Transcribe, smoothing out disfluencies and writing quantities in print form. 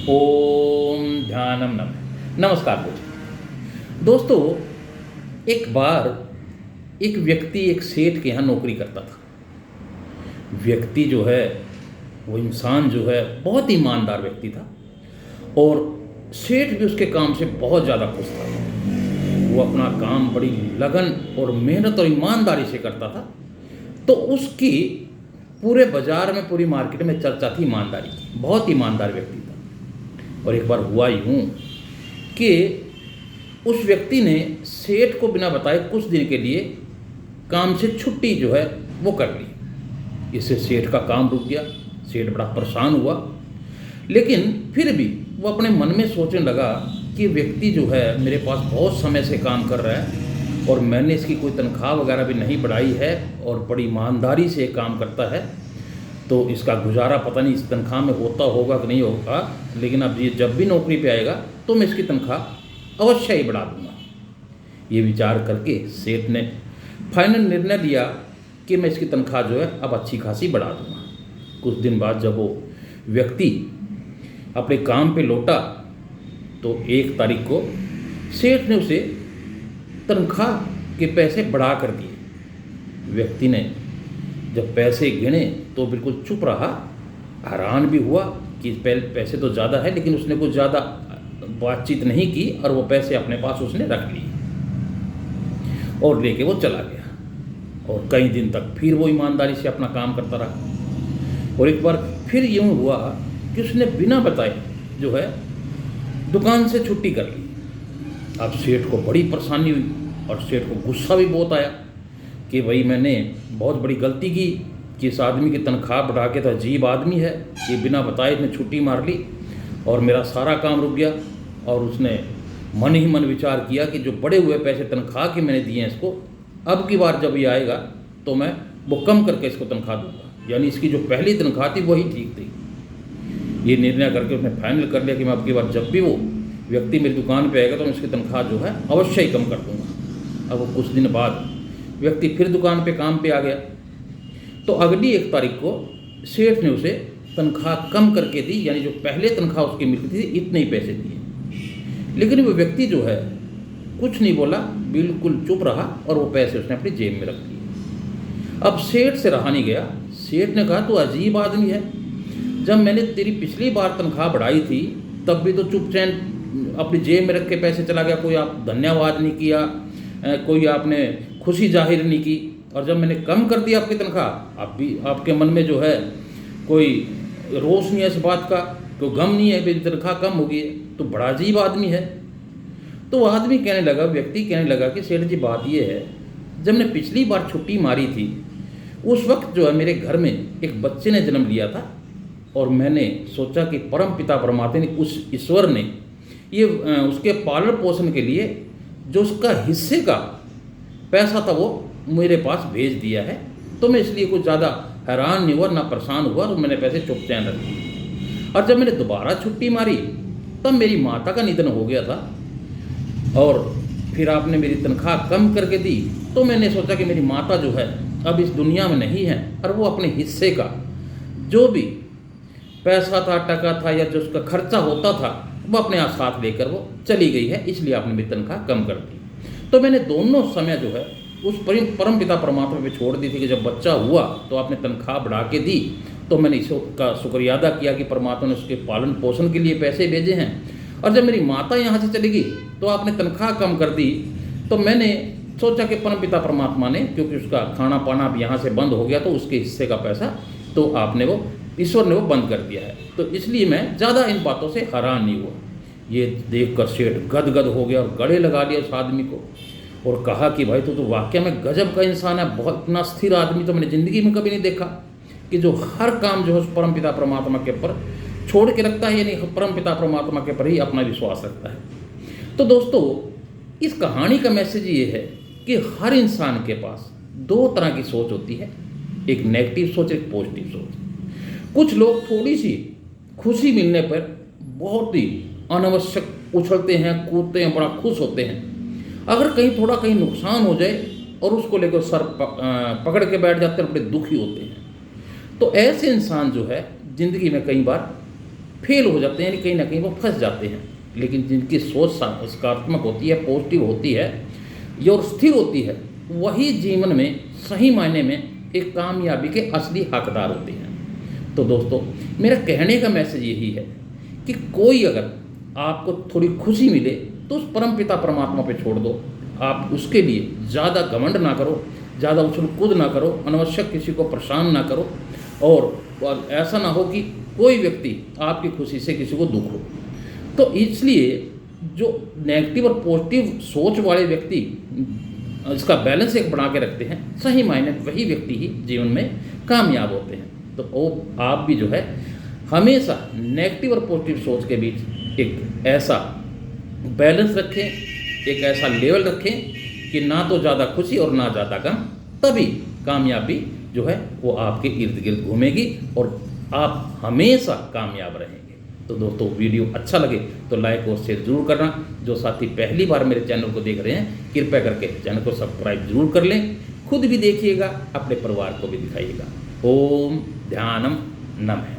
ओम ध्यानम नमः। नमस्कार दोस्तों। एक बार एक व्यक्ति एक सेठ के यहाँ नौकरी करता था। व्यक्ति जो है वो इंसान जो है बहुत ईमानदार व्यक्ति था और सेठ भी उसके काम से बहुत ज़्यादा खुश था। वो अपना काम बड़ी लगन और मेहनत और ईमानदारी से करता था, तो उसकी पूरे बाजार में, पूरी मार्केट में चर्चा थी ईमानदारी की। बहुत ईमानदार व्यक्ति था। और एक बार हुआ यूँ कि उस व्यक्ति ने सेठ को बिना बताए कुछ दिन के लिए काम से छुट्टी जो है वो कर ली। इससे सेठ का काम रुक गया। सेठ बड़ा परेशान हुआ, लेकिन फिर भी वो अपने मन में सोचने लगा कि व्यक्ति जो है मेरे पास बहुत समय से काम कर रहा है और मैंने इसकी कोई तनख्वाह वगैरह भी नहीं बढ़ाई है और बड़ी ईमानदारी से काम करता है, तो इसका गुजारा पता नहीं इस तनख्वाह में होता होगा कि नहीं होगा, लेकिन अब ये जब भी नौकरी पे आएगा तो मैं इसकी तनख्वाह अवश्य ही बढ़ा दूंगा। ये विचार करके सेठ ने फाइनल निर्णय लिया कि मैं इसकी तनख्वाह जो है अब अच्छी खासी बढ़ा दूंगा। कुछ दिन बाद जब वो व्यक्ति अपने काम पे लौटा तो 1 तारीख को सेठ ने उसे तनख्वाह के पैसे बढ़ा कर दिए। व्यक्ति ने जब पैसे गिने तो बिल्कुल चुप रहा, हैरान भी हुआ कि पैसे तो ज़्यादा है, लेकिन उसने कुछ ज़्यादा बातचीत नहीं की और वो पैसे अपने पास उसने रख लिए और लेके वो चला गया। और कई दिन तक फिर वो ईमानदारी से अपना काम करता रहा। और एक बार फिर यूँ हुआ कि उसने बिना बताए जो है दुकान से छुट्टी कर ली। अब सेठ को बड़ी परेशानी हुई और सेठ को गुस्सा भी बहुत आया कि भाई मैंने बहुत बड़ी गलती की कि इस आदमी की तनख्वाह बढ़ा के, तो अजीब आदमी है, ये बिना बताए इसने छुट्टी मार ली और मेरा सारा काम रुक गया। और उसने मन ही मन विचार किया कि जो बढ़े हुए पैसे तनख्वाह के मैंने दिए हैं इसको, अब की बार जब ये आएगा तो मैं वो कम करके इसको तनख्वाह दूंगा, यानी इसकी जो पहली तनख्वाह थी वही ठीक थी। ये निर्णय करके उसने फाइनल कर लिया कि मैं अब की बार जब भी वो व्यक्ति मेरी दुकान पर आएगा तो मैं इसकी तनख्वाह जो है अवश्य ही कम कर दूँगा। अब वो कुछ दिन बाद व्यक्ति फिर दुकान पे काम पे आ गया, तो अगली 1 तारीख को सेठ ने उसे तनख्वाह कम करके दी, यानी जो पहले तनख्वाह उसकी मिलती थी इतने ही पैसे दिए। लेकिन वो व्यक्ति जो है कुछ नहीं बोला, बिल्कुल चुप रहा और वो पैसे उसने अपनी जेब में रख दिए। अब सेठ से रहा नहीं गया। सेठ ने कहा, तू अजीब आदमी है, जब मैंने तेरी पिछली बार तनख्वाह बढ़ाई थी तब भी तो चुपचाप अपनी जेब में रख के पैसे चला गया, कोई आप धन्यवाद नहीं किया, कोई आपने खुशी जाहिर नहीं की, और जब मैंने कम कर दिया आपकी तनख्वाह अब भी आपके मन में जो है कोई रोष नहीं है इस बात का, कोई गम नहीं है मेरी तनख्वाह कम होगी है, तो बड़ा अजीब आदमी है। तो वो आदमी कहने लगा, व्यक्ति कहने लगा कि सेठ जी बात ये है, जब मैंने पिछली बार छुट्टी मारी थी उस वक्त जो है मेरे घर में एक बच्चे ने जन्म लिया था और मैंने सोचा कि परम पिता परमात्मा ने, उस ईश्वर ने ये उसके पालन पोषण के लिए जो उसका हिस्से का पैसा था वो मेरे पास भेज दिया है, तो मैं इसलिए कुछ ज़्यादा हैरान नहीं हुआ, ना परेशान हुआ, और मैंने पैसे चुपचाप रख दिए। और जब मैंने दोबारा छुट्टी मारी तब मेरी माता का निधन हो गया था और फिर आपने मेरी तनख्वाह कम करके दी, तो मैंने सोचा कि मेरी माता जो है अब इस दुनिया में नहीं है और वो अपने हिस्से का जो भी पैसा था, टका था या जो उसका खर्चा होता था वो अपने आप साथ लेकर वो चली गई है, इसलिए आपने मेरी तनख्वाह कम कर दी। तो मैंने दोनों समय जो है उस परम पिता परमात्मा पे छोड़ दी थी कि जब बच्चा हुआ तो आपने तनख्वाह बढ़ा के दी, तो मैंने इसका शुक्रिया अदा किया कि परमात्मा ने उसके पालन पोषण के लिए पैसे भेजे हैं। और जब मेरी माता यहाँ से चली गई तो आपने तनख्वाह कम कर दी, तो मैंने सोचा कि परम पिता परमात्मा ने, क्योंकि उसका खाना पाना अब यहाँ से बंद हो गया तो उसके हिस्से का पैसा तो आपने वो ईश्वर ने वो बंद कर दिया है, तो इसलिए मैं ज़्यादा इन बातों से हैरान नहीं हुआ। ये देखकर सेठ गदगद हो गया और गले लगा लिया उस आदमी को और कहा कि भाई तो वाकई में गजब का इंसान है, बहुत इतना स्थिर आदमी तो मैंने ज़िंदगी में कभी नहीं देखा कि जो हर काम जो है उस परम पिता परमात्मा के ऊपर छोड़ के रखता है, यानी परम पिता परमात्मा के ऊपर ही अपना विश्वास रखता है। तो दोस्तों, इस कहानी का मैसेज ये है कि हर इंसान के पास 2 तरह की सोच होती है, एक नेगेटिव सोच, एक पॉजिटिव सोच। कुछ लोग थोड़ी सी खुशी मिलने पर बहुत ही अनावश्यक उछलते हैं, कूदते हैं, बड़ा खुश होते हैं। अगर कहीं नुकसान हो जाए और उसको लेकर सर पकड़ के बैठ जाते हैं, बड़े दुखी होते हैं। तो ऐसे इंसान जो है ज़िंदगी में कई बार फेल हो जाते हैं, यानी कहीं ना कहीं वो फंस जाते हैं। लेकिन जिनकी सोच सकारात्मक होती है, पॉजिटिव होती है और स्थिर होती है, वही जीवन में सही मायने में एक कामयाबी के असली हकदार होते हैं। तो दोस्तों, मेरा कहने का मैसेज यही है कि कोई अगर आपको थोड़ी खुशी मिले तो उस परमपिता परमात्मा पे छोड़ दो। आप उसके लिए ज़्यादा घमंड ना करो, ज़्यादा उछल कूद ना करो, अनावश्यक किसी को परेशान ना करो, और ऐसा ना हो कि कोई व्यक्ति आपकी खुशी से किसी को दुख हो। तो इसलिए जो नेगेटिव और पॉजिटिव सोच वाले व्यक्ति इसका बैलेंस एक बना के रखते हैं, सही मायने वही व्यक्ति ही जीवन में कामयाब होते हैं। तो वो आप भी जो है हमेशा नेगेटिव और पॉजिटिव सोच के बीच एक ऐसा बैलेंस रखें, एक ऐसा लेवल रखें कि ना तो ज़्यादा खुशी और ना ज़्यादा गम, तभी कामयाबी जो है वो आपके इर्द गिर्द घूमेगी और आप हमेशा कामयाब रहेंगे। तो दोस्तों, वीडियो अच्छा लगे तो लाइक और शेयर जरूर करना। जो साथी पहली बार मेरे चैनल को देख रहे हैं, कृपया करके चैनल को सब्सक्राइब जरूर कर लें। खुद भी देखिएगा, अपने परिवार को भी दिखाइएगा। ओम ध्यानम नमः।